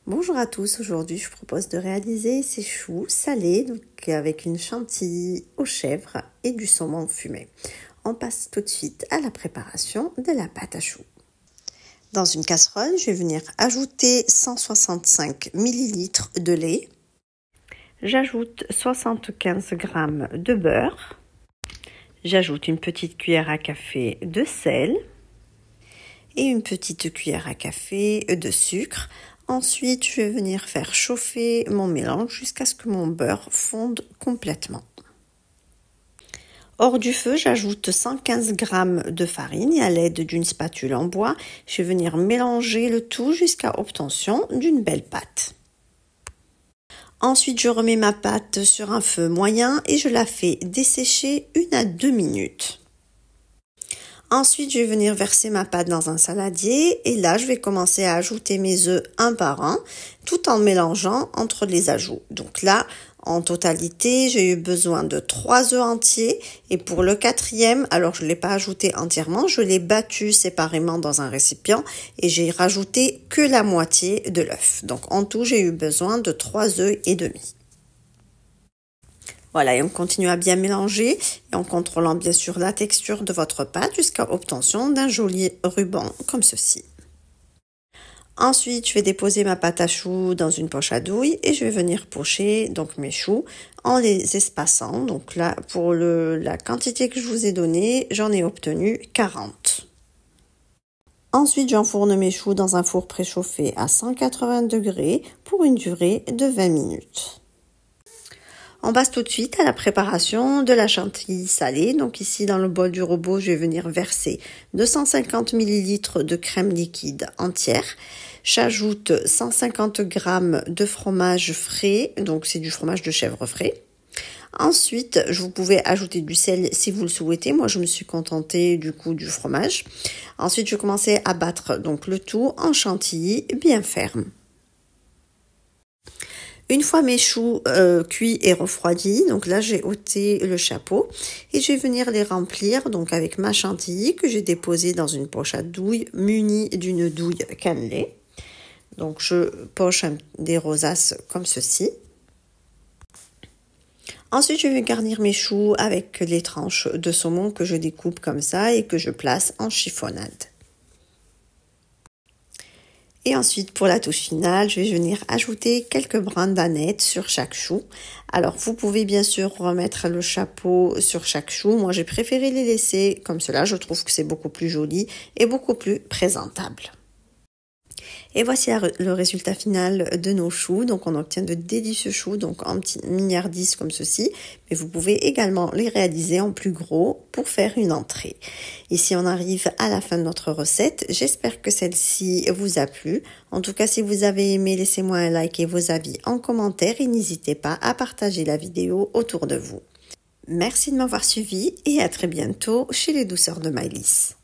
Bonjour à tous, aujourd'hui je vous propose de réaliser ces choux salés avec une chantilly aux chèvres et du saumon fumé. On passe tout de suite à la préparation de la pâte à choux. Dans une casserole, je vais venir ajouter 165 ml de lait. J'ajoute 75 g de beurre. J'ajoute une petite cuillère à café de sel et une petite cuillère à café de sucre. Ensuite, je vais venir faire chauffer mon mélange jusqu'à ce que mon beurre fonde complètement. Hors du feu, j'ajoute 115 g de farine et à l'aide d'une spatule en bois, je vais venir mélanger le tout jusqu'à obtention d'une belle pâte. Ensuite, je remets ma pâte sur un feu moyen et je la fais dessécher 1 à 2 minutes. Ensuite, je vais venir verser ma pâte dans un saladier et là, je vais commencer à ajouter mes œufs un par un tout en mélangeant entre les ajouts. Donc là, en totalité, j'ai eu besoin de 3 œufs entiers et pour le 4e, alors je ne l'ai pas ajouté entièrement, je l'ai battu séparément dans un récipient et j'ai rajouté que la moitié de l'œuf. Donc en tout, j'ai eu besoin de 3 œufs et demi. Voilà, et on continue à bien mélanger et en contrôlant bien sûr la texture de votre pâte jusqu'à obtention d'un joli ruban comme ceci. Ensuite, je vais déposer ma pâte à choux dans une poche à douille et je vais venir pocher donc mes choux en les espaçant. Donc là, pour la quantité que je vous ai donnée, j'en ai obtenu 40. Ensuite, j'enfourne mes choux dans un four préchauffé à 180 degrés pour une durée de 20 minutes. On passe tout de suite à la préparation de la chantilly salée. Donc ici, dans le bol du robot, je vais venir verser 250 ml de crème liquide entière. J'ajoute 150 g de fromage frais, donc c'est du fromage de chèvre frais. Ensuite, vous pouvez ajouter du sel si vous le souhaitez. Moi, je me suis contentée du coup du fromage. Ensuite, je vais commencer à battre donc le tout en chantilly bien ferme. Une fois mes choux cuits et refroidis, donc là j'ai ôté le chapeau et je vais venir les remplir donc avec ma chantilly que j'ai déposée dans une poche à douille munie d'une douille cannelée. Donc je poche des rosaces comme ceci. Ensuite je vais garnir mes choux avec les tranches de saumon que je découpe comme ça et que je place en chiffonnade. Et ensuite, pour la touche finale, je vais venir ajouter quelques brins d'aneth sur chaque chou. Alors, vous pouvez bien sûr remettre le chapeau sur chaque chou. Moi, j'ai préféré les laisser comme cela. Je trouve que c'est beaucoup plus joli et beaucoup plus présentable. Et voici le résultat final de nos choux. Donc, on obtient de délicieux choux, donc en petits mignardises comme ceci. Mais vous pouvez également les réaliser en plus gros pour faire une entrée. Ici, on arrive à la fin de notre recette. J'espère que celle-ci vous a plu. En tout cas, si vous avez aimé, laissez-moi un like et vos avis en commentaire. Et n'hésitez pas à partager la vidéo autour de vous. Merci de m'avoir suivi et à très bientôt chez les douceurs de Maëlys.